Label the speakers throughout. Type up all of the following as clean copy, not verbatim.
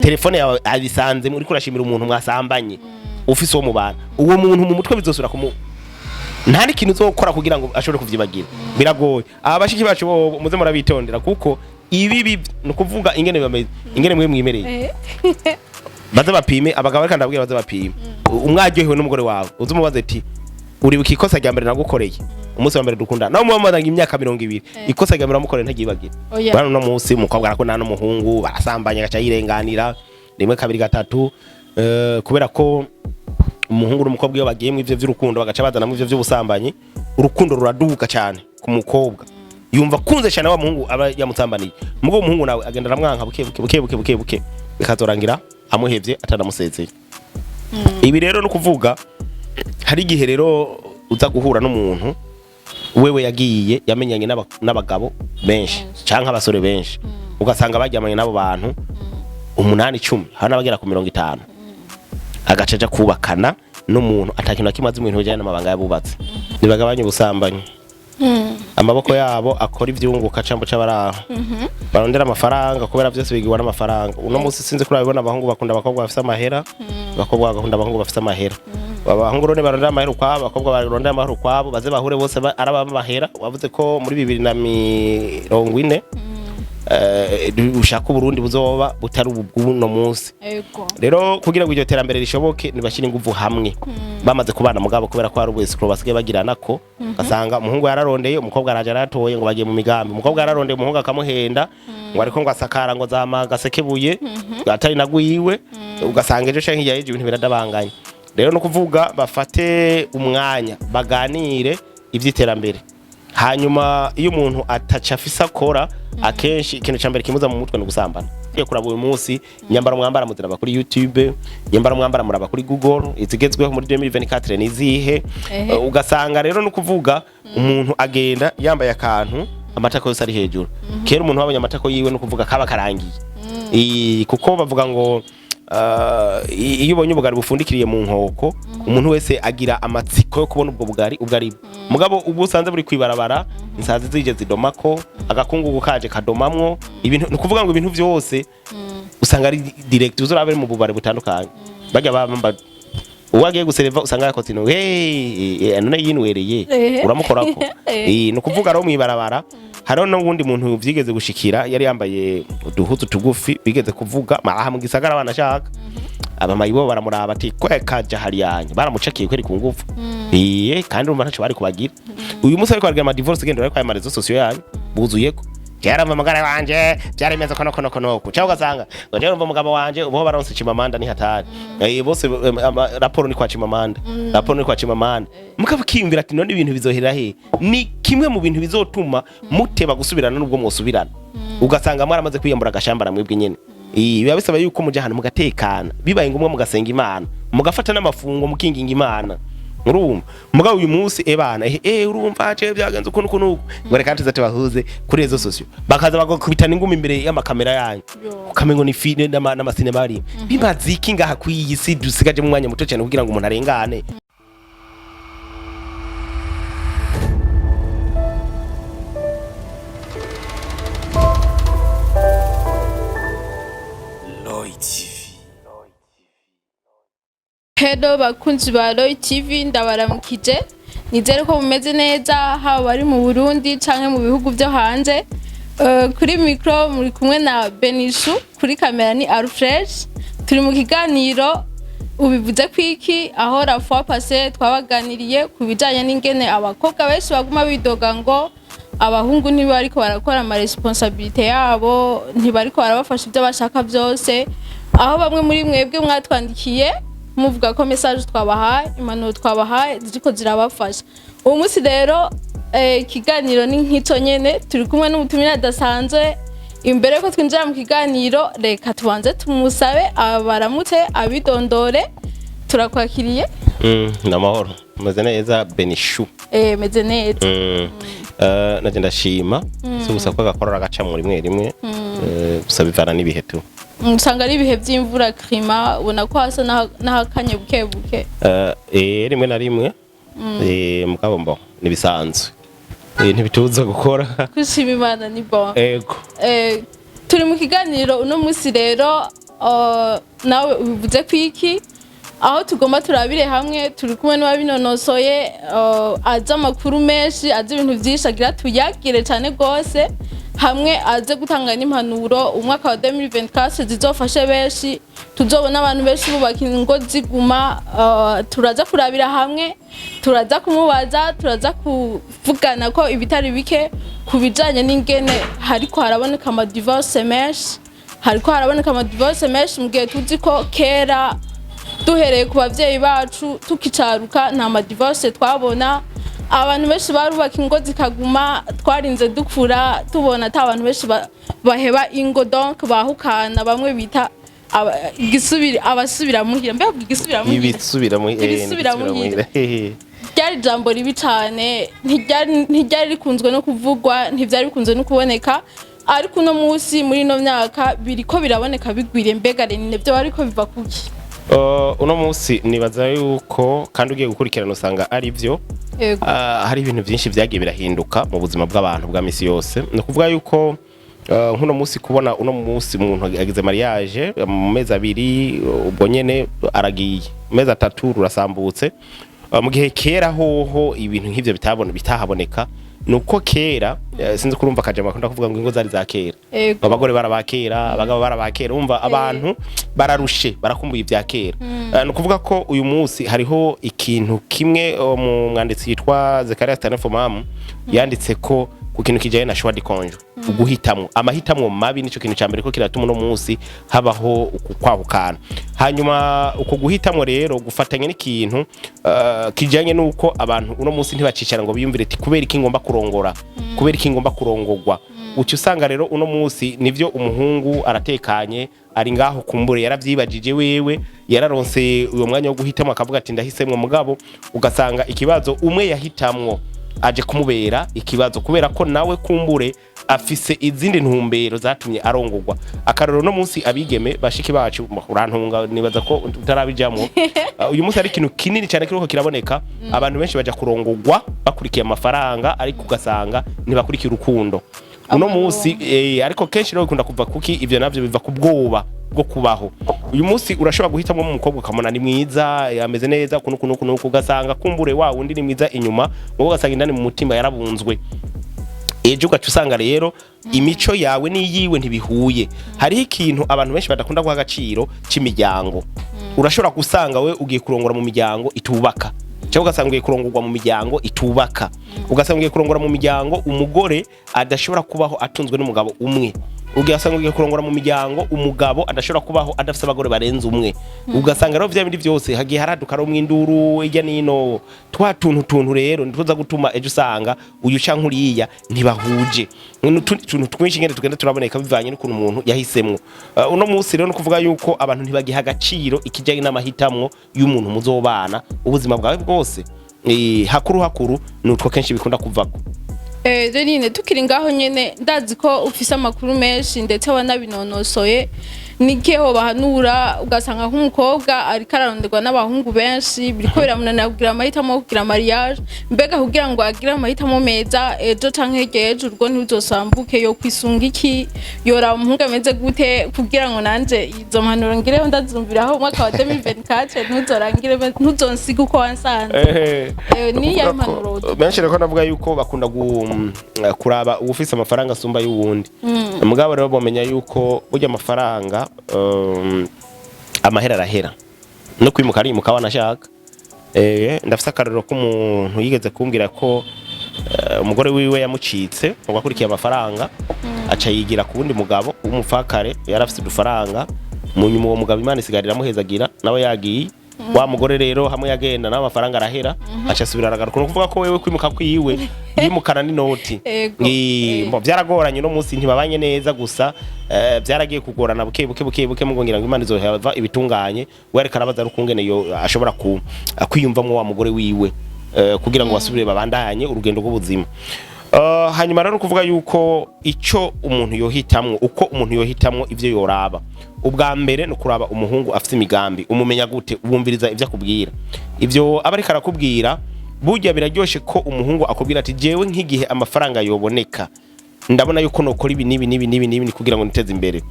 Speaker 1: telefone yawe abisanze muri kurashimira umuntu mwasambanye ufise uwo mubana uwo muntu mu mutwe bizosura nta n'ikintu uzokora kugira ngo ashobore kuvyibagira biragoye abashiki bacu muze murabitondera kuko ibi nukuvuga ingene bameze ingene mwe mwimereye baza bapime abagabo kandi ababwira baza bapime umwaryohewe n'umugore wawe uzumubaze ati uri bukikosa rya mbere nagukoreye umunsi wa mbere dukundana nawe mubamazanga imyaka 20 ikosa rya mbere namukoreye ntagibagira bana no munsi umukobwa arakundana n'umuhungu barasambanye gaca yirenganira rimwe kabiri gatatu kubera ko umuhungu n'umukobwa iyo bagiye mu ivyo vy'urukundo bagaca bazana mu ivyo vy'ubusambanyi urukundo ruraduka cyane ku mukobwa yumva kunze cyane wa muhungu aba yamutsambaniye mugo umuhungu nawe agenda aramwanka buke bikazorangira amuhevye atanamusezeye ibi rero no kuvuga hari igihe rero uza guhura n'umuntu wewe yagiye yamenyanye n'abagabo benshi canke abasore benshi ugasanga baryamanye nabo bantu 8-10 hana bagera ku 50 agacaja kubakana n'umuntu atakintu akimaze mu bintu bijyana n'amabanga yabubatse nibagabanye ubusambanyi amaboko yabo akora ivyunguka cambo c'abaraho barondera amafaranga kubera byose bigirwa n'amafaranga uno munsi sinze kuri abibona abahungu bakunda abakobwa bafite amahera abakobwa bagakunda abahungu bafite amahera abahungu rone barondera amahera kwabo abakobwa barondera amahera kwabo baze bahure bose araba amahera wavuze ko muri 2040 ushaka Burundi buzoba butari ubwuno munsi rero kugira ngo iryo terambere rishoboke nibashira inguvu hamwe bamaze kubana mugabo kubera ko ari ubwese basigaye bagirana ko gasanga umuhungu yararondeye umukobwa araje aratoye ngo bagiye mu migambi umukobwa yararondeye umuhungu akamuhenda ngo ariko ngo asakara ngo zama gasekebuye atari nagwiwe ugasanga ejo shanki yaje ibintu biradabanganye rero no kuvuga bafate umwanya baganire ivy'iterambere hanyuma iyo umuntu ataca afisa akora akenshi ikintu cyambere kimuza mu mutwe no gusambana iyo kuraba uyu munsi nyambara mwambara muzira kuri YouTube nyambara mwambara muraba kuri Google izigezweho muri 2024 nizihe ugasanga rero no kuvuga umuntu agenda yambaye akantu amatako yose ari hejuru kera umuntu wabonye amatako yiwe no kuvuga kaba karangiye kuko bavuga ngo iyo ubonye ubugari bufundikiriye mu nkoko umuntu wese agira amatsiko yo kubona ubwo bugari ubwari mugabo ubu usanze buri kwibarabara insazi zije zidomako agakungugu kaje kadomamwo ibintu nukuvuga ngo ibintu byose usanga ari direct uzurabe mu bubare butandukanye bajya bamba uwagiye gusereva usanga yakotse no none yinwereye uramukorako nukuvuga ro mwibarabara haro n'ubundi muntu vyigeze gushikira yari yambaye uduhuzu tugufi bigeze kuvuga aha mu gisagara banashaka abamayibo baramuraba ati kwekaje hariyanye baramucakiye kweri ku ngufu kandi urumva ntaco bari kubagira uyu munsi ariko argira ama divorce gendo ariko ayamarezo sosiyo yanyu buzuyeko cyarama magara wanje byaremeza kono cyangwa ugasanga ngo rero umugabo wanje ubo baronse Chimamanda ni hatari bose raporo ni kwa Chimamanda mukaba kiyumvira ati none ibintu bizohera he ni kimwe mu bintu bizotuma muteba gusubirana nubwo mwosubirana ugasanga maramaze kwiyambura agashambara mwebwe nyene biba bisaba yuko muja hano mugatekana bibaye ngumwe mugasenga Imana mugafata n'amafungo mukinginga Imana urumva mugabo uyu munsi ebana urumva ace byagenze ukuntu ngo reka tuzate bahuze kuri rezo sosiyo bakaza bagakubitana ingumi imbere y'amakamera yanyu ukamengo ni fine n'amasine bari bibaziki ngaha kwiyi si dusigaje mu mwanya muto cyane kugira ngo umuntu arengane
Speaker 2: Hello bakunzi ba Roy TV ndabaramukije nizere ko mumeze neza haba bari mu Burundi canke mu bihugu byo hanze kuri micro muri kumwe na Benishu kuri kamera ni Alfred turi mu kiganiro ubivuze kwiki aho la fois passée twabaganiriye kubijanye n'ingene abakobwa benshi baguma bidoga ngo abahungu ntibariko barakora ama responsabilité yabo ntibariko barabafasha ibyo bashaka byose aho bamwe muri mwebwe mwatwandikiye muvuga ko message twabahaye impanuro twabahaye ziriko zirabafasha uwo munsi rero kiganiro ni nkito nyene turi kumwe n'umutumire adasanzwe imbere ko twinjira mu kiganiro reka tubanze tumusabe abaramutse abidondore turakwakiriye
Speaker 1: namahoro meze neza Benishu
Speaker 2: meze neza
Speaker 1: naje ndashima so gusa ko gakorora gaca muri rimwe gusa bivana n'ibihe tu
Speaker 2: usanga ari ibihe by'imvura klima ubona ko hasa n'ahakanye buke
Speaker 1: rimwe na rimwe mukabombo nibisanzwe ntibituza gukora
Speaker 2: kwishima Imana ni bon
Speaker 1: ego
Speaker 2: turi mu kiganiro uno munsi rero nawe ubivuze kwiki aho tugomba turabire hamwe turi kumwe n'ababinonosoye azi amakuru menshi azi ibintu byinshi agira tuyagire cyane rwose hamwe aze gutanga n'impanuro umwaka wa 2024 zizofashe benshi tuzobona abantu benshi bubaka ingo ziguma turaza kurabira hamwe turaza kumubaza turaza kuvugana ko ibitari bike kubijanye n'ingene hariko haraboneka ama divorce menshi mu gihe tuzi ko kera duhereye ku bavyeyi bacu tukicaruka nta ma divorce twabona abantu benshi barubaka ingo zikaguma twarinze dukura tubona ata abantu benshi baheba ingo donc bahukana bamwe bita abasubira muhira mbega ibisubira muhira ryari jambo ribi cyane ntiryari rikunzwe no kuvugwa ntivyari bikunzwe no kuboneka ariko uno munsi muri no myaka biriko biraboneka bigwire mbega rene byo bariko biva kuki
Speaker 1: uno munsi nibaza yuko kandi ugiye gukurikirana usanga ari byo hari ibintu byinshi byagiye birahinduka mu buzima bw'abantu bwa misi yose no kuvuga yuko nk'uno munsi kubona uno munsi umuntu agize mariage mu mezi 2 ubwo nyene aragiye mu mezi 3 rurasambutse mu gihe kera hoho ibintu nk'ivyo bitahaboneka nuko kera sinzi kurumva kaje makunda kuvuga ngo ingo zari za kera abagore barabakera abagabo barabakera umva abantu bararushe barakumbuye ibya kera no kuvuga ko uyu munsi hariho ikintu kimwe mu mwanditsi yitwa Zakaria Stanfomam yanditse ko ku kintu kijaye na choix de conjo uguhitamwo amahitamwo mabi nico kintu cyambere ko kiratuma no munsi habaho ukwahukana hanyuma uko guhitamwo rero gufatanya n'ikintu kijanye nuko abantu uno munsi ntibacicara ngo biyumvire ati kubera iki ngomba kurongora kubera iki ngomba kurongorwa uci usanga rero uno munsi nivyo umuhungu aratekanye ari ngaho kumbure yaravyibajije wewe yararonse uyo mwanya wo guhitamwo akavuga ati ndahisemwe mugabo ugasanga ikibazo umwe yahitamwo aje kumubera ikibazo kubera ko nawe kumbure afise izindi ntumbero zatumye arongorwa akarero no munsi abigeme bashiki bacu urantunga nibaza ko utarabijamwo uyu munsi ari ikintu kinini cyane kiriko kiraboneka abantu benshi baje kurongorwa bakurikiye amafaranga ariko ugasanga ntibakurikiye urukundo uno munsi ariko kenshi rero bikunda kuva kuki ivyo navyo biva ku bwoba bwo kubaho uyu munsi urashobora guhitamo mu mukobwa kamona ni mwiza yameze neza kuno ugasanga kumbure wa wundi ni mwiza inyuma ngo ugasanga indani mu mutima yarabunzwe ejo gacu usanga rero imico yawe niyiwe ntibihuye hariho ikintu abantu benshi badakunda guha agaciro cy'imiryango urashobora gusanga we ugiye kurongora mu miryango itubaka cyangwa ugasanga ugiye kurongorwa mu miryango itubaka ugasanga ugiye kurongora mu miryango umugore adashobora kubaho atunzwe n'umugabo umwe ugasanga ugiye kurongora mu miryango umugabo adashobora kubaho adafite abagore barenze umwe ugasanga rero bya bindi byose hagiye haraduka ro mwinduru ijya nino tuntu rero ntuza gutuma ejo usanga uyu cankuriya ntibahuje tuntu twinshi ngende tugenda turaboneka bivanye n'ukuntu umuntu yahisemwo uno munsi rero no kuvuga yuko abantu ntibagiha agaciro ikijyanye n'amahitamwo y'umuntu muzobana ubuzima bwawe bwose hakuru nutwo kenshi bikunda kuvako
Speaker 2: Renine tukiri ngaho nyene ndazi ko ufise amakuru menshi ndetse wanabinonosoye nikeho bahanura ugasanga nk'umukobwa ari kararonderwa n'abahungu benshi biriko biramunanira kugira amahitamo kugira mariage mbega kugira ngo agire amahitamo meza ejo canke ejo urwo ntiruzosambuke yo kwisunga iki yora umuhungu ameze gute kugira ngo nanje izo mpanuro ngireho ndazumviraho umwaka wa 2024 ntuzonsiga uko wansanze ni ya mpanuro
Speaker 1: benshi reko navuga yuko bakunda kuraba ufise amafaranga asumba y'uwundi mugabo rero bomenya yuko burya amafaranga amahera arahera no kwimuka ari mukawa nashaka ndafise akarero ko umuntu yigeze kumbwira ko umugore wiwe yamucitse ngo akurikiye amafaranga aca yigira ku wundi mugabo w'umupfakare yarafise udufaranga mu nyuma uwo mugabo Imana isigarira muhezagira nawe yagiye wa mugore rero hamwe yagenda n'amafaranga arahera aca subira aragaruka no kuvuga ko wewe kwimuka kwiwe yimukana n'inoti byaragoranye no munsi ntibabanye neza gusa byaragiye kugorana buke mugongira ngo Imana izohava ibitunganye wereka arabaza rukungene yo ashobora kwiyumvamwo wa mugore wiwe kugira ngo basubire babandanye urugendo rw'ubuzima hanyuma rero kuvuga yuko ico umuntu yohitamwo uko umuntu yohitamwo ivyo yoraba ubwa mbere no kuraba umuhungu afite imigambi umumenya gute ubumviriza ivyo akubwira ivyo abari karakubwira burya biraryoshe ko umuhungu akubwira ati jewe nk'igihe amafaranga yoboneka ndabona yuko nokora ibi nibi kugira ngo niteze imbere.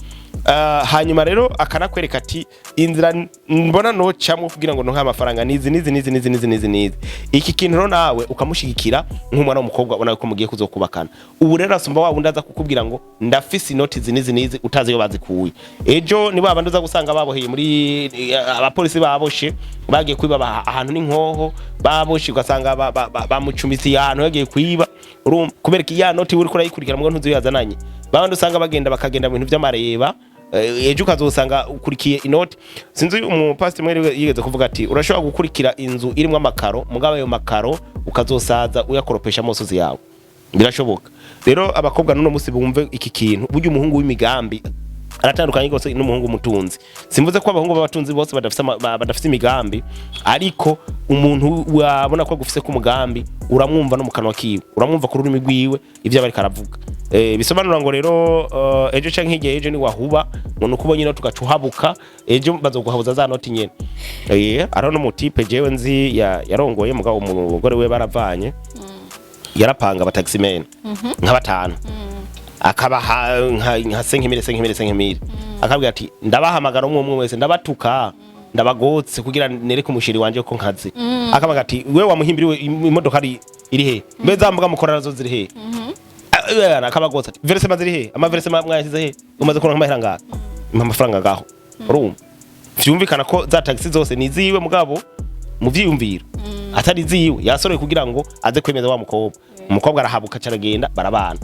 Speaker 1: Hanyuma rero akanakwereka ati inzira mbona no camwe kugira ngo nonka amafaranga nizi. Iki kintu rero nawe ukamushigikira nk'umwana w'umukobwa ubona ko mugiye kuzokubakana. Ubu rero asumba wa wundi aza kukubwira ngo ndafise inoti nizi utazi yo bazikuye. Ejo niba abandi uza gusanga baboheye muri abapolisi baboshe bagiye kwiba ahantu n'inkoho baboshe ugasanga bamucumise ahantu yagiye kwiba kubera ko ya noti uri kurayikurikira mu ntuzo yazananye. Babandi usanga bakagenda mu bintu by'amareba. Ejo ukazosanga ukurikiye inoti. Sinzi umupasiteri mwere yigeze kuvuga ati urashobora gukurikira inzu irimo amakaro mugabo ayo makaro ukazosaza uyakoropesha amosozi yawe. Birashoboka. Rero abakobwa none musi bumve iki kintu buryo umuhungu w'imigambi aratandukanye gose n'umuhungu mutunzi. Simvuze ko abahungu b'abatunzi bose badafise imigambi, ariko umuntu wabona ko gufise ku mugambi uramwumva no mu kanwa kiwe, uramwumva ku rurimi rwiwe ivyo bari karavuga. Bisobanura ngo rero ejo canke hirya ejo ni wahuba ngo ukubonye no tugacuhabuka ejo bazoguhabuza za noti nyene. Ara no mutipe jewe nzi yarongoye mugabo umugore we baravanye yarapanga abataximen nka batanu akabaha nka senkimire akabwira ati ndabahamagara umwe wese ndabatuka ndabagotse kugira nereke umushiri wanje ko nkaze. Akabaga ati we wamuhimbiriwe imodoka ari iri he mbeza mvuga mukorana zo ziri he. Akabagotse ati verse maziri he amaverse mwayasize he umaze kuronka amahiranga amafaranga gaho urumva vyumvikana ko za taxi zose niziwe mugabo mu vyiyumviro atari ziwe yasoreye kugira ngo aze kwemeza wa umukobwa arahabuka caragenda barabana.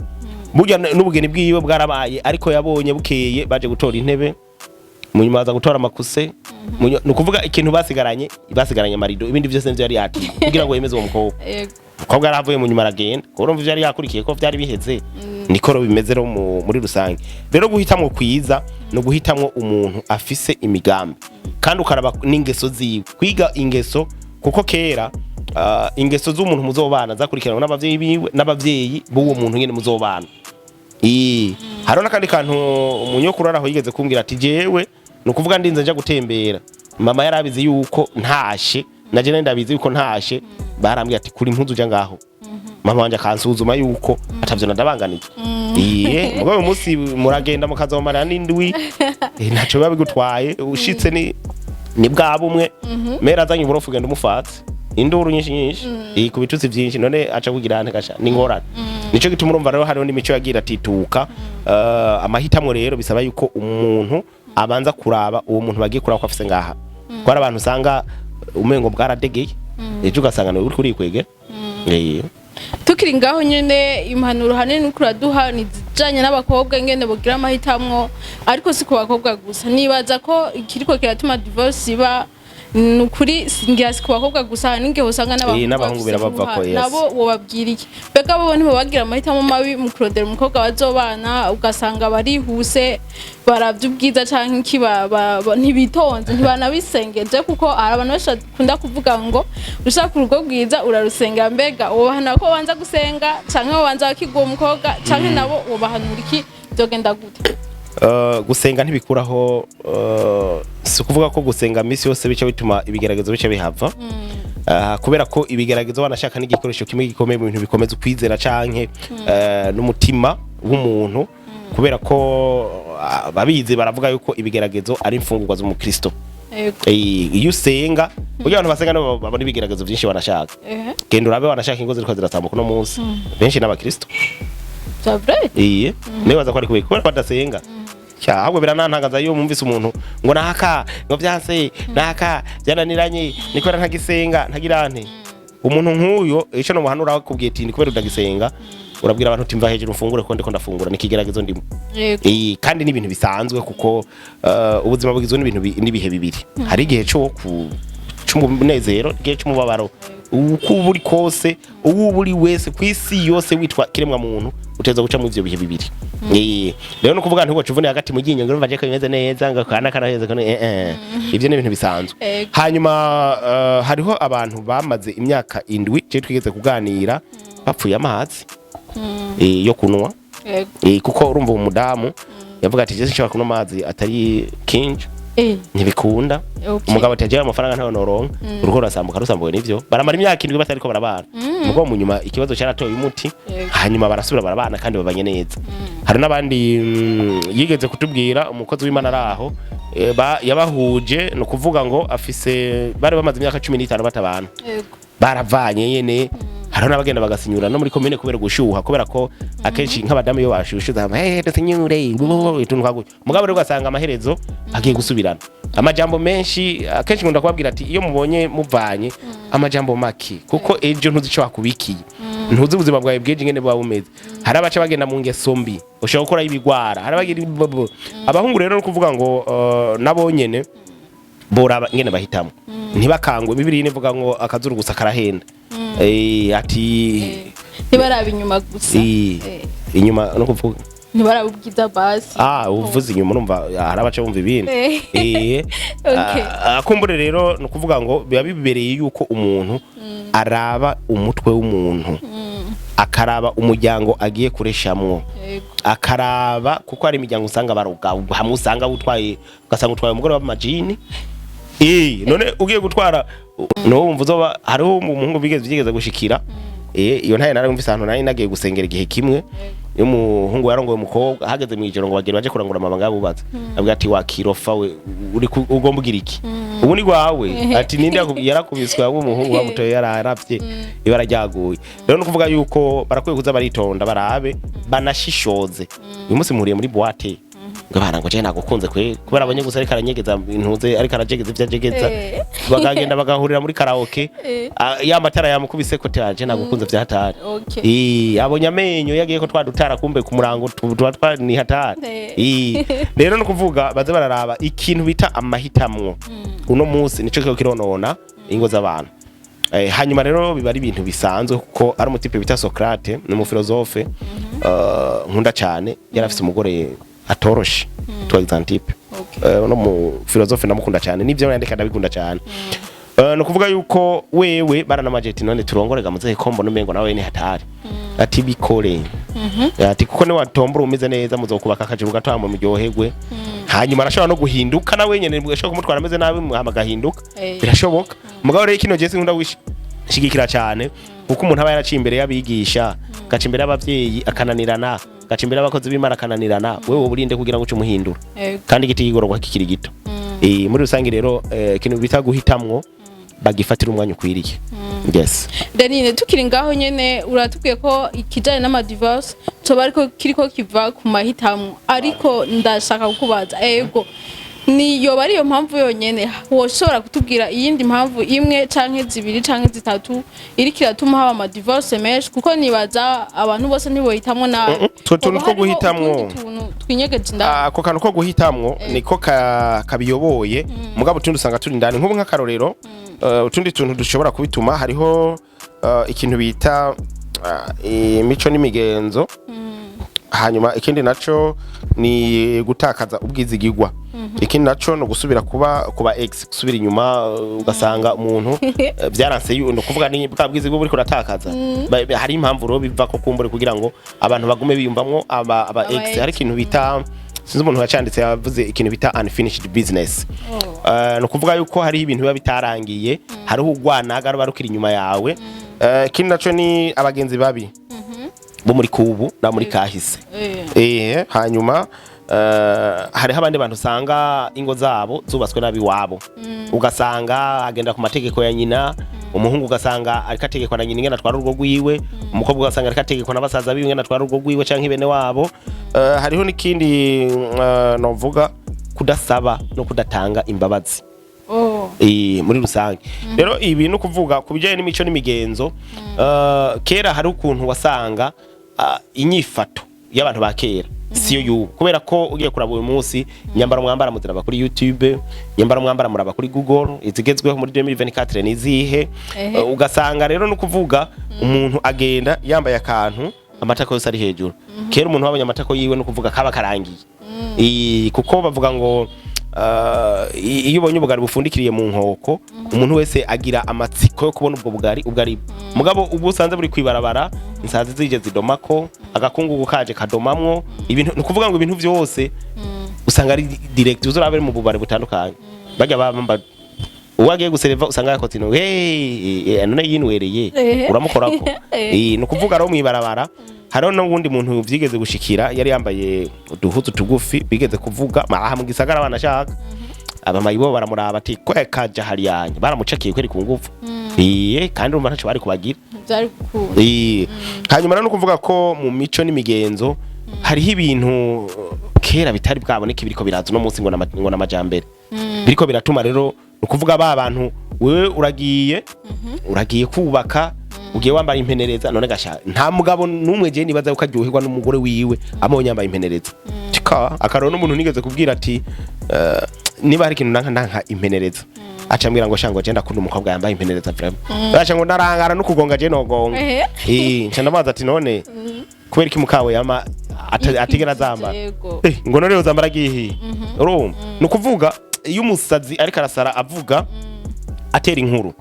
Speaker 1: Burya n'ubugeni bwiwe bwarabaye ariko yabonye bukeye baje gutora intebe munyuma baza gutora amakuse nukuvuga ikintu basigaranye marido ibindi byose nivyo yari yati kugira ngo yemeze uwo mukobwa aravuye munyuma aragenda urumva ivyo yari yakurikiye ko vyari biheze nikoro bimeze ro muri rusange. Rero guhitamwo kwiza no guhitamwo umuntu afise imigambi kandi ukaraba n'ingeso ziwe kwiga ingeso kuko kera ingeso z'umuntu muzobana zakurikirana n'abavyeyi biwe n'abavyeyi b'uwo muntu nyene muzobana. Harona kandi kantu umunyokuru araho yigeze kumbwira ati jewe nukuvuga ndinze nja gutembera mama yarabizi yuko ntashe naje nenda bizi yuko ntashe barambwiye ati kuri impuzu ja ngaho mama wanje akansuzuma yuko atavyo ndabanganije. Mugabo umunsi muragenda mukazomana n'indwi ntaco biba bigutwaye ushitse ni bwa bumwe mera azanye uburofu genda umufatse induru nyinshi ku bitutsi byinshi none aca kugira ntekasha ni ngorane. Nico gituma urumva rero hariho n'imico yagira atituka. Amahitamwo rero bisaba yuko umuntu abanza kuraba uwo muntu bagiye kuraba ko afise ngaha ko ari abantu usanga umengo bwaradegeye ejo ugasanga nawe uri kurikwegera.
Speaker 2: Tukiri ngaho nyene impanuro hanene ukuraduha nizijanye n'abakobwa ngene bogira amahitamwo ariko si ku bakobwa gusa. Nibaza ko ikiriko kiratuma divorce iba nukuri singira si ku bakobwa gusa ninge usanga
Speaker 1: n'abahungu birabava ko
Speaker 2: nabo wobabwira iki beka bo ntibagira amahitamo mabi mu kurondera umukobwa bazobana ugasanga barihuse baravye ubwiza canke iki ntibitonze ntibanabisengeje kuko abantu bashakunda kuvuga ngo ushaka urugo rwiza urarusengera mbega wobahana ko wanza gusenga canke wanza bakigwa umukobwa canke nabo wobahanura iki byogenda gute? Gusenga ntibikuraho si kuvuga ko gusenga misi yose bice bituma ibigeragezo bice bihava. Kubera ko ibigeragezo wanashaka n'igikoresho kimwe gikomeye mu bintu bikomeza ukwizera canke n'umutima w'umuntu kubera ko babizi baravuga yuko ibigeragezo ari imfungurwa z'umukristo. Iyo usenga burya abantu basenga nabo babona ibigeragezo byinshi wanashaka genda urabe wanashaka ingo ziriko ziratambuka no munsi benshi n'abakristo nibaza ko ari kubera badasenga ahubwo biranantangaza iyo mumvise umuntu ngo naka ngo byanse naka byananiranye nikora ntagisenga ntagirante umuntu nk'uyo ico no muhanura akubwiye ati kubera udagisenga urabwira abantu uti mva hejuru mfungure ko ndiko ndafungura nikigeragezo ndimo. Kandi n'ibintu bisanzwe kuko ubuzima bugizwe n'ibintu nibihe bibiri hari igihe cyo cy'umunezero igihe cy'umubabaro uko buri kose ubu buri wese kwisi yose witwa kiremwa muntu uteza guca mu ivyo bihe bibiri. Rero no kuvuga ntugo cuvune hagati mu ginyo ngo mvaje ko bimeze neza ngo kana karaheze ko ivyo n'ibintu bisanzwe. Hanyuma hariho abantu bamaze imyaka 7 cyo twigeze kuganira bapfuye amazi yo kunwa kuko urumva umudamu yavuga ati je sinshobora kunwa amazi atari kinjo
Speaker 1: ntibikunda umugabo atagira amafaranga ntayo noronka urugo rasambuka rusambuwe nivyo baramara imyaka 7 batariko barabana mugo mu nyuma ikibazo cyaratoye umuti hanyuma barasubira barabana kandi babanye neza hari nabandi yigeze kutubwira umukozi w'Imana araho yabahuje no kuvuga ngo afise bari bamaze imyaka 15 batabana baravanye yene hariho n'abagenda bagasinyura no muri komine kubera gushuha kubera ko akenshi nk'abadamu yo bashushuza dusinyure ituntu kwaguye mugabo rero gasanga amaherezo agiye gusubirana amajambo menshi akenshi ngunda kubabwira ati iyo mubonye muvanye amajambo maki kuko ejo ntuzi cyo wakubikiye ntuzi ubuzima bwawe bweje ngene bwa bumeze hari abaca bagenda mu ngeso mbi ushaka gukora ibigwara hari abagira abahungu rero no kuvuga ngo nabo nyene bora ngene bahitamo ntibakangwe bibiri nivuga ngo akazuru gusa karahenda ati
Speaker 2: ntibaraba inyuma gusa
Speaker 1: inyuma no kuvuga
Speaker 2: ntibarabubwiza basi
Speaker 1: uvuze inyuma numva harabaca bumva ibindi akumbure rero no kuvuga ngo biba bibereye yuko umuntu araba umutwe w'umuntu akaraba umuryango agiye kureshamwo akaraba kuko ari imiryango usanga baruga hamwe usanga utwaye ugasanga utwaye umugore w'amajini none ugiye gutwara no wumva uzoba hariho umuhungu bigeze gushikira iyo ntaye narumvise ahantu nari nagiye gusengera igihe kimwe iyo muhungu yarongoye umukobwa hageze mu ijoro ngo bagire baje kurangura amabanga yabubatse abwira ati wakirofa we uri ugomba ugira iki ubu ni gwawe ati ninde yarakubiswe abo umuhungu wamutoye yararavye ibara ryaguye rero no kuvuga yuko barakwiye kuza baritonda barabe banashishoze uyu munsi muhuriye muri boîte ngabana ngo je nagukunze kubera abanye gusa ari karanyegeza intuze ari karajegeza ivyajegeza bagagenda bagahurira muri karaoke ya matara yamukubise ko taje nagukunze vyahatari abonye amenyo yagiye ko twadutara kumbe ku murango tuba ni hatari rero no kuvuga baze bararaba ikintu bita amahitamwo uno munsi nico cyo kironona ingo z'abantu hanyuma rero biba ari ibintu bisanzwe kuko ari umutipe bita Socrate ni umufilozofe nkunda cyane yarafise umugore atoroshe to example no mu filozofe namukunda cyane nivyo yandika ndabikunda cyane no kuvuga yuko wewe barana majeti none turongorega muze kombo no mengo nawe ni hatari ati bikore ati kuko ne watombora umeze neza muzokubaka akajuru gato mu muryoherwe hanyuma arashobora no guhinduka nawe nyene bwashobora kumutwara ameze nabi muhama gahinduka birashoboka mugabo rero kino Jesse nkunda wishigikira cyane kuko umuntu aba yaraciye imbere y'abigisha gaca imbere y'abavyeyi akananirana gaca imbere y'abakozi b'Imana akananirana wewe uburinde kugira ngo uce umuhindura kandi giti yigororwa kikiri gito muri rusangi rero kintu bita guhitamwo bagifatira umwanya ukwiriye yes
Speaker 2: Danine tukiri ngaho nyene uratubwiye ko ikijanye n'amadivorce coba ariko kiriko kiva ku mahitamwo ariko ndashaka kukubaza ego ni yoba ariyo mpamvu yonyene woshobora kutubwira iyindi mpamvu imwe canke zibiri canke zitatu iri kiratuma haba amadivorce menshi kuko nibaza abantu bose ntibohitamwo nawe
Speaker 1: tuntu two guhitamwo
Speaker 2: twinyegeje ndani
Speaker 1: ako kantu ko guhitamwo niko kabiyoboye mugabo tundi usanga turi ndani nk'ubu nk'akarorero utundi tuntu dushobora kubituma hariho ikintu bita imico n'imigenzo hanyuma ikindi naco ni gutakaza ubwizigirwa ikindi naco no gusubira kuba ex gusubira inyuma ugasanga umuntu byaranse no kuvuga ni bwa bwizigirwa buri kuratakaza hari impamvu ro biva ko kumbure kugira ngo abantu bagume biyumvamwo aba ex hari ikintu bita sinzi umuntu wacanditse yavuze ikintu bita unfinished business no kuvuga yuko hari ibintu biba bitarangiye hariho ugwanaga barukira inyuma yawe ikindi naco ni abagenzi babi bo muri kubu na muri kahise hanyuma hariho abandi bantu usanga ingo zabo zubatswe nabi wabo ugasanga agenda ku mategeko ya nyina umuhungu ugasanga ariko ategekwa na nyina ingene atwara urugo rwiwe umukobwa ugasanga ariko ategekwa n'abasaza biwe ingene atwara urugo rwiwe canke bene wabo hariho n'ikindi novuga kudasaba no kudatanga imbabazi muri rusange rero ibi no kuvuga kubijanye n'imico n'imigenzo kera hari ukuntu wasanga inyifato y'abantu ba kera siyo yubu kubera ko ugiye kuraba uyu munsi nyambara mwambara muziraba kuri YouTube nyambara mwambara muraba kuri Google izigezweho muri 2024 nizihe ugasanga rero no kuvuga umuntu agenda yambaye akantu amatako yose ari hejuru kera umuntu wabonye amatako yiwe no kuvuga kaba karangiye kuko bavuga ngo iyo ubonye ubugari bufundikiriye mu nkoko umuntu wese agira amatsiko yo kubona ubwo bugari ubwari mugabo ubu usanze buri kwibarabara insazi zije zidomako agakungugu kaje kadomamwo ibintu nukuvuga ngo ibintu byose usanga ari direct uzurabe mu bubare butandukanye bajya bamba uwagiye gusereva usanga yakotse no none yinwereye uramukorako no kuvuga ro mwibarabara hariho n'ubundi muntu vyigeze gushikira yari yambaye uduhuzu tugufi bigeze kuvuga aha mu gisagara banashaka abamayibo baramuraba ati kwekaja hari yanye baramucakiye kweri ku ngufu kandi urumva ntaco bari kubagira
Speaker 2: byari gukunda
Speaker 1: hanyuma no kuvuga ko mu mico n'imigenzo hariho ibintu kera bitari bwaboneka biriko biraza no munsi ngo n'amajambere biriko biratuma rero ukuvuga ba bantu wewe uragiye kubaka ugiye wambara impenereza none gasha nta mugabo numwe je nibaza ko aryoherwa n'umugore wiwe amonye yambaye impenereza tika akaroro n'umuntu nigeze kubwira ati niba hari ikintu nanka impenereza acambwira ngo shango je ndakunda umukobwa yambaye impenereza vraiment acha ngo ndarangara no kugonga je nogonga nca ndabaza ati none kubera iki mukawe yama atigera zamba ngo none uzambara gihi urumva no kuvuga iyo umusazi ariko arasara avuga atera inkuru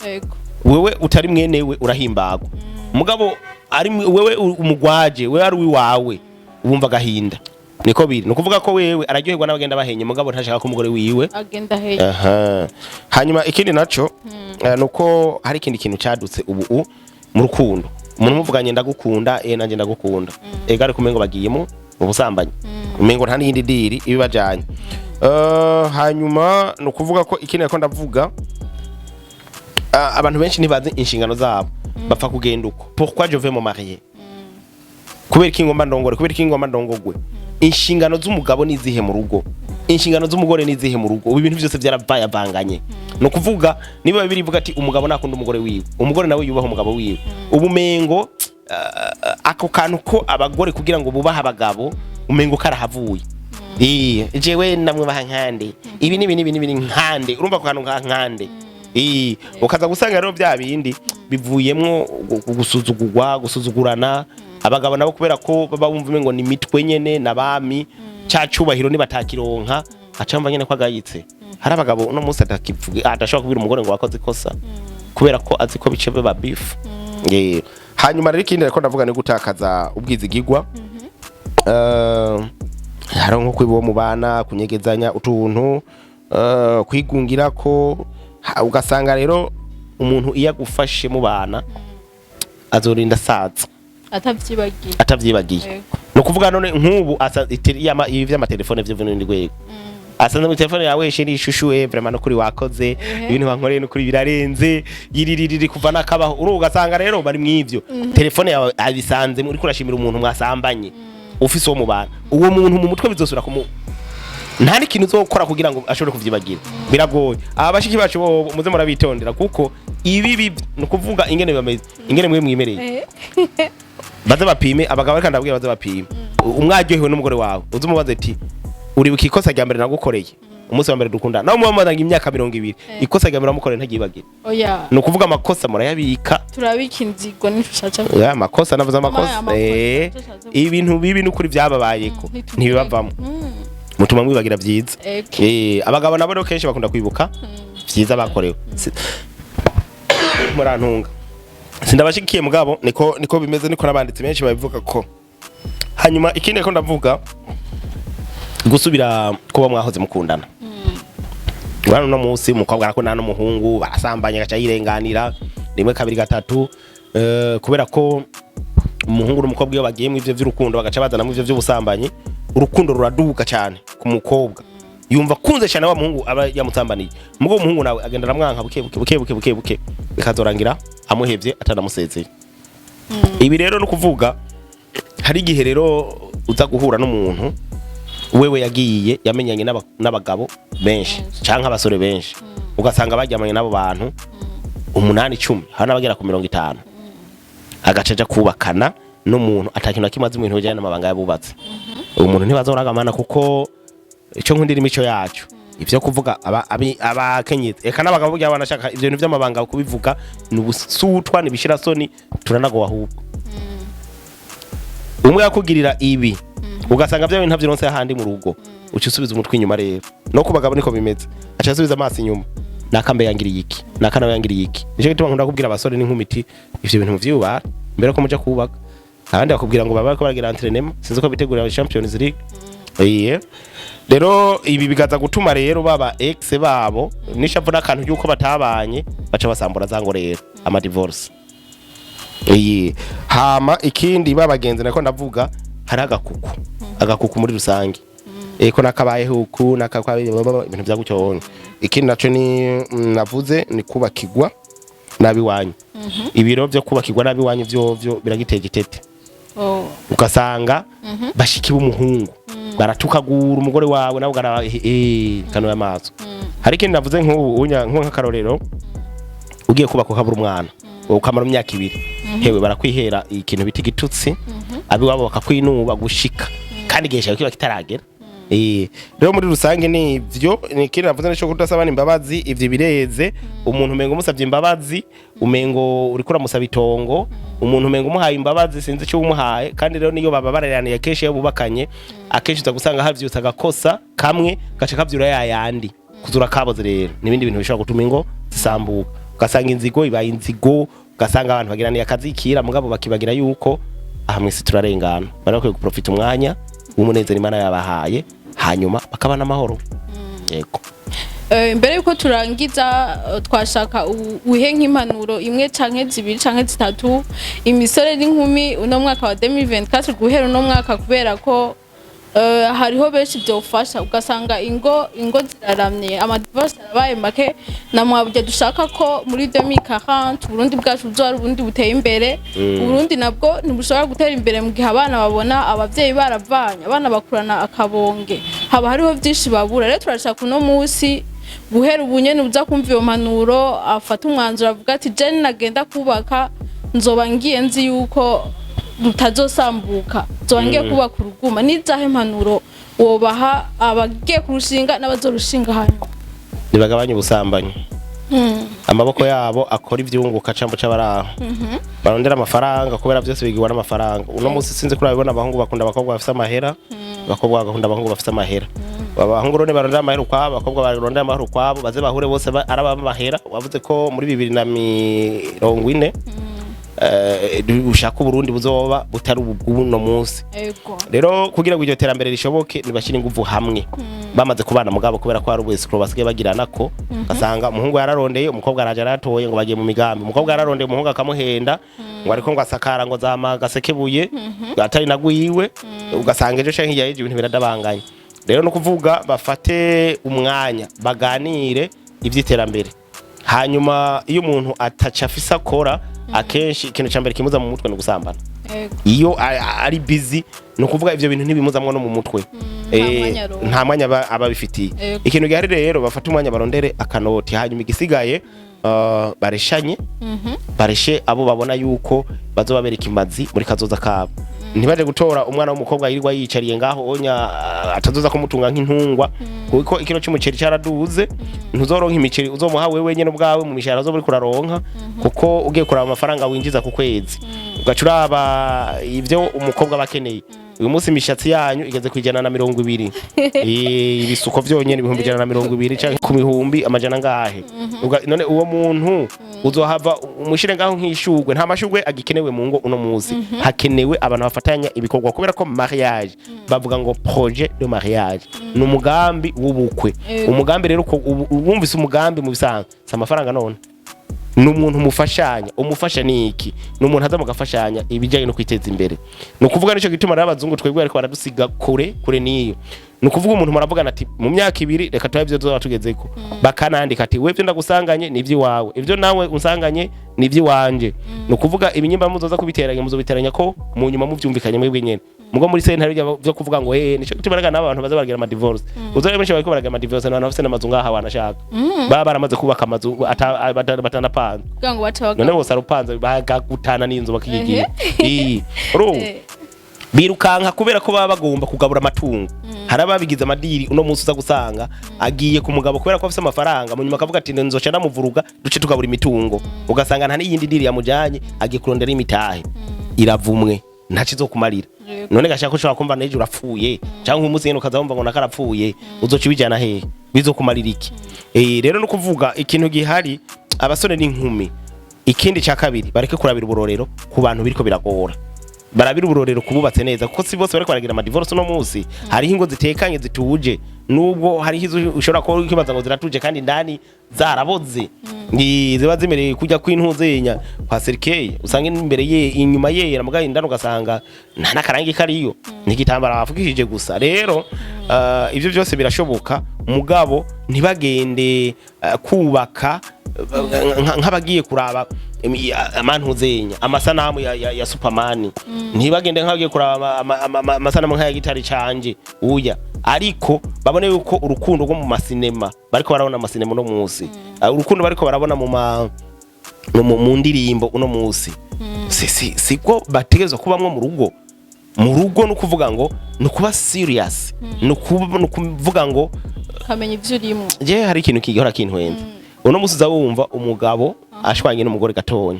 Speaker 1: wewe utari mwenewe urahimbagwa mugabo ari wewe umugwaje wewe ari wiwawe ubumva gahinda niko biri no kuvuga ko wewe araryoherwa n'abagenda bahenye mugabo ntashaka ko umugore wiwe
Speaker 2: agenda henye
Speaker 1: hanyuma ikindi naco nuko hari ikindi kintu cadutse ubu mu rukundo umuntu muvuganye ndagukunda nanje ndagukunda ega ari kumengo bagiyemo ubusambanyi umengo nta n'indi diri ibibajanye hanyuma no kuvuga ko ikindi nako ndavuga abantu benshi ntibazi inshingano zabo bapfa kugenda uko pourquoi je vais me marier kubera iki ngomba ndongore kubera iki ngomba ndongogwe inshingano z'umugabo nizihe mu rugo inshingano z'umugore nizihe mu rugo ubu ibintu byose byarabaye banganye no kuvuga niba bibiri bivuga ati umugabo nakunda umugore wiwe umugore nawe yubaha umugabo wiwe ubumengo ako kantu ko abagore kugira ngo bubaha abagabo umengo karahavuye jewe namwe bahankande ibi ni nkande urumva ko kantu nkande ukaza gusanga rero bya bindi bivuyemwo gusuzugurana abagabo nabo kubera ko baba bumva ngo ni mitwe nyene nabami cyacubahiro ni batakironka acamba nyene kwagayitse hari abagabo no munsi atakivuga adashobora kubira umugore ngo wakoze ikosa kubera ko azi ko bice beba beef hanyuma rero ikindi ko ndavuga ni gutakaza ubwizigirwa haro nko kwibo mu bana kunyegezanya utuntu kwigungira ko ugasanga rero umuntu iya gufashe mu bana azorinda saza atavyibagiye no kuvuga none nk'ubu asa ivi vy'amatelefone vyo n'indi rwego asanze mu telefone yawe sheri ishushu vraiment no kuri wakoze ibintu bankoreye no kuri birarenze yiririri kuva nakabaho ugasanga rero bari mw'ivyo telefone yawe abisanze muri kurashimira umuntu mwasambanye ufise wo mu bana uwo muntu mu mutwe bizosura kumu nta n'ikintu uzokora kugira ngo ashobore kuvyibagira biragoye abashiki bacu muze murabitondera kuko ibi no kuvuga ingene bameze ingene mwe mwimereye baze bapime abagabo kandi ababwira baze bapime umwaryohewe n'umugore wawe uzumubaze ati uri bukikosa rya mbere nagukoreye umunsi wa mbere dukunda nawe mubamazanga imyaka 20 ikosa rya mbere namukoreye ntagibagira
Speaker 2: oya
Speaker 1: no kuvuga amakosa murayabika
Speaker 2: turabika inzigo n'ishushaca
Speaker 1: ya amakosa navuze amakosa ibintu bibi n'ukuri byababayeko ntibibavamo mutuma mwibagira byiza abagabo nabo rero kenshi bakunda kwibuka byiza bakorewe murantunga sindabashikiye mugabo niko bimeze niko nabanditse benshi babivuga ko hanyuma ikindi ko ndavuga gusubira kuba mwahoze mukundana bano no munsi umukobwa arakundana n'umuhungu barasambanye gaca yirenganira rimwe kabiri gatatu kubera ko umuhungu n'umukobwa iyo bagiye mu ivyo vy'urukundo bagaca bazana mu ivyo vy'ubusambanyi urukundo ruraduka cyane ku mukobwa yumva kunze cyane wa muhungu aba yamutambaniye mugo umuhungu nawe agenda ramwanka buke bikazorangira amuhevye atanamusezeye ibi rero no kuvuga hari igihe rero uza guhura n'umuntu wewe yagiye yamenyanye n'abagabo benshi canka abasore benshi ugasanga bajyamanye nabo bantu 8-10 hana bagera ku 50 agacaja kubakana n'umuntu atakintu akimaze mu bintu bijyana n'amabanga yabubatse umuntu ntibazoragamana kuko ico nkundira imico yacu ivyo kuvuga abakenyezi eka n'abagabo burya banashaka ivyo bintu by'amabanga kubivuga n'ubusutwa nibishira soni turanagowa ahubwo umwe yakugirira ibi ugasanga bya bintu ntavyironse handi mu rugo uci usubiza umutwe inyuma rero no kubagabo niko bimeze acha asubiza amaso inyuma nakambe yangiriye iki nakana yangiriye iki nico gituma nkunda kubwira abasore n'inkumiti ivyo bintu muvyubara mbere ko muja kubaka abandi bakubwira ngo baba ko baragira entraînement sinzi ko bitegurira Champions League rero ibi bigaza gutuma rero baba ex babo nishavu n'akantu yuko batabanye baca basambura zango rero ama divorce. Hama ikindi babagenze nako ndavuga hari agakuku muri rusange ko nakabaye huku nakakwaye ibintu bya gucyonye. Ikindi naco ni navuze ni kubakigwa nabi wanyu. Ibiro byo kubakigwa nabi wanyu byo biragitege itete. Ukasanga bashikiba umuhungu baratukagura umugore wawe nawe ugara kano y'amaso. Hari ikindi navuze nk'akarorero ugiye kubaka ukabura umwana ukamara imyaka 2 hewe barakwihera ikintu biti gitutsi abi wabo bakakwinuba gushika kandi gesha kiba kitaragera. Rero muri rusange ni ivyo ni kindi navuze n'icyo kudasabana imbabazi ivyo bireze umuntu umengo umusavye imbabazi umengo uri kuramusaba itongo umuntu umengo umuhaye imbabazi sinzi cyo umuhaye kandi rero niyo baba bararaniye keshe yabubakanye akenshi uzagusanga havyutsa gakosa kamwe gace kavyura yayandi kuzura kaboze. Rero nibindi bintu bishobora gutuma ingo zisambuka ugasanga inzigo ibaye inzigo ugasanga abantu bagiraniye akazikira mugabo bakibagira yuko ahamwe turarengana barakwiye guprofita umwanya umunezero Imana yabahaye hanyuma bakabana amahoro. Yego.
Speaker 2: Mbere yuko turangiza twashaka uhe nk'impanuro imwe canke zibiri canke zitatu imisore n'inkumi uno mwaka wa 2024 guhera uno mwaka kubera ko hariho benshi byofasha ugasanga ingo ziraramye amadivorce arabaye make na mwabuje dushaka ko muri 2040 Burundi bwacu buzora ubundi buteye imbere. Burundi nabwo ntibushobora gutera imbere mu gihe abana babona abavyeyi baravanye abana bakurana akabonge haba hariho byinshi babura. Rero turashaka uno munsi guhera ubunyene uza kumva iyo mpanuro afata umwanzuro avuga ati je nagenda kubaka nzoba ngiye nzi yuko rutazosambuka zongiye kubaka uruguma nizahe mpanuro wobaha abagiye kurushinga n'abazorushinga hanyuma.
Speaker 1: Nibagabanye ubusambanyi amaboko yabo akora ivyunguka cambo c'abaraho barondera amafaranga kubera byose bigirwa n'amafaranga. Uno munsi sinzi kuri abibona abahungu bakunda abakobwa bafite amahera abakobwa bagakunda abahungu bafite amahera. Abahungu rone barondera amahera kwabo abakobwa barondera amahera kwabo baze bahure bose araba amahera. Wavuze ko muri 2040 ushaka Burundi buzoba butari ubwuno munsi. Rero kugira ngo iryo terambere rishoboke nibashira inguvu hamwe bamaze kubana mugabo kubera ko ari ubwesiko basigaye bagirana ko gasanga umuhungu yararondeye umukobwa araje aratoye ngo bagiye mu migambi umukobwa yararondeye umuhungu akamuhenda ngo ariko ngo asakara ngo zama gasekebuye atari nagwiwe ugasanga ejo canke yaje ibintu biradabanganye. Rero no kuvuga bafate umwanya baganire ivy'iterambere hanyuma iyo umuntu ataca afisa akora akenshi ikintu cyambere kimuza mu mutwe no gusambana. Iyo ari busy no kuvuga ivyo bintu ntibimuzamwe no mu mutwe nta mwanya aba bifitiye. Ikintu gihari rero bafata umwanya barondere akanoti hanyuma igisigaye bareshanye bareshe abo babona yuko bazobabereka imazi muri kazoza kabo. Ntibaje gutora umwana w'umukobwa yirirwa yicariye ngaho onya atazoza kumutunga nk'intungwa kuko ikiro cy'umuceri cyaraduze ntuzoronka imiceri uzomuha wewe nyene ubwawe mu mishahara zo muri kuraronka kuko ugiye kuraba amafaranga winjiza ku kwezi ugacuraba ivyo umukobwa bakeneye. Uyu munsi imishatsi yanyu igeze kwijana na 200 ibisuko vyonyene 120 canke ku mihumbi amajana ngahe. None uwo muntu uzohava umushire ngaho nk'ishugwe nta mashugwe agikenewe mu ngo uno munsi hakenewe abantu bafatanya ibikorwa kubera ko mariage bavuga ngo projet de mariage n'umugambi w'ubukwe. Umugambi rero uko wumvise umugambi mu bisanzwe amafaranga none n'umuntu mufashanya umufasha niki n'umuntu aza mugafashanya ibijyanye no kwiteza imbere. No kuvuga nico gituma n'abazungu twebwe ariko baradusiga kure niyo. No kuvuga umuntu muravugana ati mu myaka 2 reka tuba ivyo tuzobatugezeko bakanandika ati wewe ndagusanganye nivyi wawe ivyo nawe unsanganye nivyi wanje. No kuvuga ibinyimba muzoza kubiteranya muzobiteranya ko mu nyuma muvyumvikanye mwebwe nyene mugo muri sentare byo kuvuga ngo nico gituma n'abantu baza baragira ama divorce uzore benshi bariko baragira ama divorce n'abantu bafite n'amazu ngaha wanashaka baba baramaze kubaka amazu batanapana
Speaker 2: ngo batabaga
Speaker 1: none bose arupanze bagagutana n'inzu bakigiye birukanka kubera ko baba bagomba kugabura amatungo. Harababigize amadiri uno munsi uza gusanga agiye ku mugabo kubera ko afite amafaranga mu nyuma akavuga ati nzoca namuvuruga duce tugabura imitungo ugasanga nta n'iyindi diri yamujanye agiye kurondera imitahe iravumwe ntakizo kumarira. None gashaka ko ushobora kumva neje urapfuye cyangwa umunsi nyene ukazabumva ngo nakarapfuye uzoca bijana hehe bizokumarira iki? Rero no kuvuga ikintu gihari abasore n'inkumi. Ikindi cya kabiri bareke kurabira uburorero ku bantu biriko biragora barabira uburorero kububatse neza kuko si bose bariko baragira ama divorce no munsi hari ingo zitekanye zituje nubwo hari hizo ushobora ko kibaza ngo ziratuje kandi ndani zaraboze ni ziba zimereye kujya kwintuzenya kwa serikeye usanga imbere ye inyuma ye namugaye ndano gasanga nta nakarangi kariyo nikitambara bafukishije gusa rero ivyo byose birashoboka mugabo ntibagende kubaka nk'abagiye kuraba amantuzenya amasanamu ya Superman ntibagende nk'abagiye kuraba amasanamu nk'aya gitari canje uya ariko babone yuko urukundo rwo mu masinema bariko barabona amasinema no munsi urukundo bariko barabona mu ndirimbo uno munsi siko bategezwa kubamwe mu rugo no kuvuga ngo no kuba serious no kuvuga ngo
Speaker 2: kamenya ivyo urimo
Speaker 1: je hari ikintu kigihora kintwenze uno munsi uzawumva umugabo ashwanye n'umugore gatonya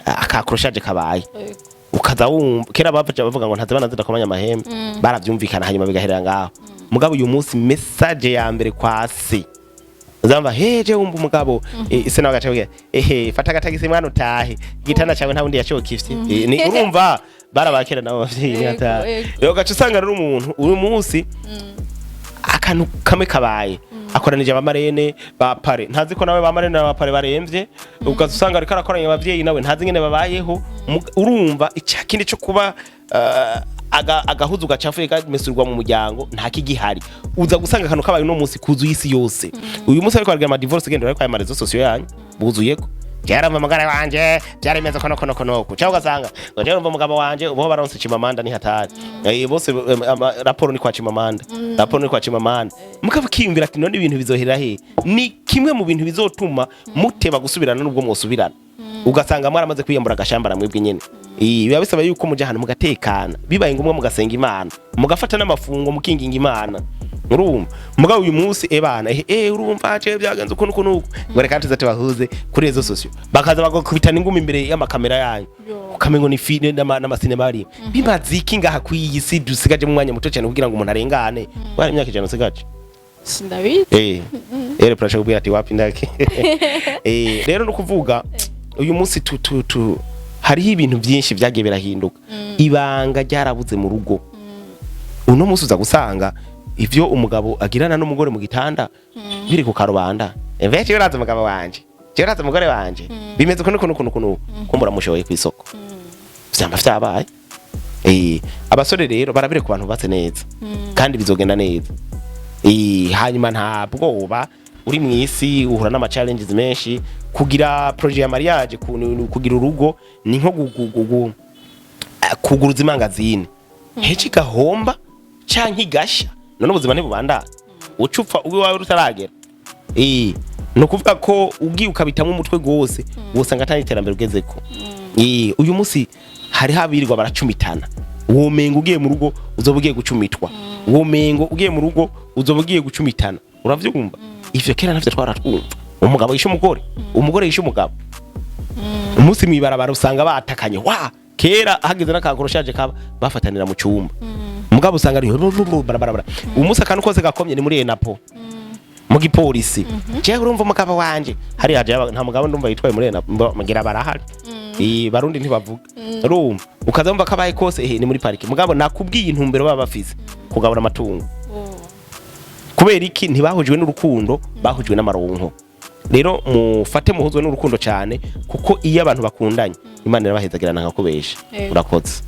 Speaker 1: akakroshaje kabaye ukaza wumva kera bavuga ngo ntazibana zidakomanya amahembe baravyumvikana hanyuma bigaherera ngaho mugabo uyu munsi message ya mbere kwasi uzamba heje wumva umugabo ise nawe gacavuga fata gatagise mwana utahe gitana cyawe nta wundi yacokifye ni urumva barabakera nabo bavyeyi ata yo gaca usanga rero umuntu uyu munsi akantu kamwe kabaye akoranije abamarene bapare ntazi ko nawe bamarene bapare baremvye ukazusanga ariko arakoranye abavyeyi nawe ntazi ngene babayeho urumva icyakindi cyo kuba agahuzu gacafuye gamesurwa mu muryango nta kigihari uza gusanga akantu kabaye no munsi kuzuye isi yose uyu munsi ariko aragama divorce gende ariko ayamarezo sosiyo yanyu buzuyeko cyaramba amagara wanje byaremeze kono cyangwa gasanga ngo cyaramba umugabo wanje ubo baronse chimamanda ni hatari bose raporo ni kwa chimamanda mukaba kiyumvira ati none ibintu bizohera he ni kimwe mu bintu bizotuma muteba gusubirana nubwo mwosubirana ugasanga mwaramaze kwiyambura agashambara mwebwe nyene biba bisaba yuko muja ahantu mugatekana bibaye ngomwe mugasenga Imana mugafata n'amafungo mukinginga Imana urumva mugabo uyu munsi ebana urumva ace byagenze ukuntu ngo reka tuzate bahuze kuri rezo sosio bakaza bagakubitana ingumi imbere y'amakamera yanyu ukamengo ni film n'amasinema ari bimaziki ngaha kwiyi si dusigaje mu mwanya muto cyane kugira ngo umuntu arengane bari imyaka ijana sigaje
Speaker 2: sindabizi
Speaker 1: prasha kubwira ati wapi ndake rero no kuvuga uyu munsi hariho ibintu byinshi byagiye birahinduka ibanga ryarabuze mu rugo uno munsi uza gusanga ivyo umugabo agirana n'umugore mu gitanda biri ku karubanda evete yoraza umugabo wanje yoraza umugore wanje bimeze kuno kumbura mushoye ku isoko vyamba vyabaye abasore rero barabire ku bantu batse neza kandi bizogenda neza hanyuma nta bwoba uri mu isi uhura n'ama challenges menshi kugira projet ya mariage kugira urugo ni nko kuguruza imangazini heci gahomba canke gasha none ubuzima ntibubanda ucupfa uwe wawe rutaragera no kuvuga ko ugiye ukabitamwe umutwe gose wosanga atari iterambere ugezeko uyu munsi hari habirirwa baracumitana uwo mengo ugiye mu rugo uzobugiye gucumitwa uwo mengo ugiye mu rugo uzobugiye gucumitana uravyumva ivyo kera navyo twaratwumva umugabo yishe umugore yishe umugabo umunsi mwibarabara usanga batakanye kera hageze n'akakoroshaje kaba bafatanira mu cyumba mugabo usanga ari barabara umunsi akantu kose gakomye ni muri enapo mu gipolisi je urumva umugabo wanje hari haje nta mugabo ndumva yitwaye muri enapo magira barahari barundi ntibavuga urumva ukazumva kabaye kose ni muri parike mugabo nakubwiye intumbero baba bafise kugabura amatungo kubera iki ntibahujwe n'urukundo bahujwe n'amaronko rero mufate muhuzwe n'urukundo cyane kuko iyo abantu bakundanye Imana irabahezagirana nkakubesha urakoze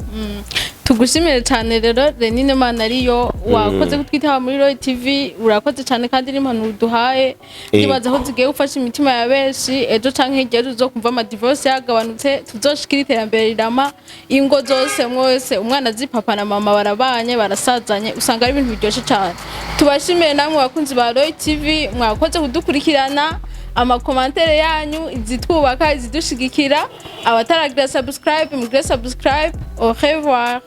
Speaker 2: tugushimire cyane rero Renine Mana ariyo wakoze kutwitaho muri Roy TV urakoze cyane kandi n'impanuro duhaye nibaza aho zigiye gufasha imitima ya benshi ejo canke igihe tuzokumva ama divorce yagabanutse tuzoshikira iterambere rirama ingo zose mwese umwana zipapa na mama barabanye barasazanye usanga ari ibintu biryoshye cyane tubashimire namwe bakunzi ba Roy TV mwakoze kudukurikirana amakomantere yanyu izitwubaka izidushigikira abataragira subscribe mugire subscribe au revoir.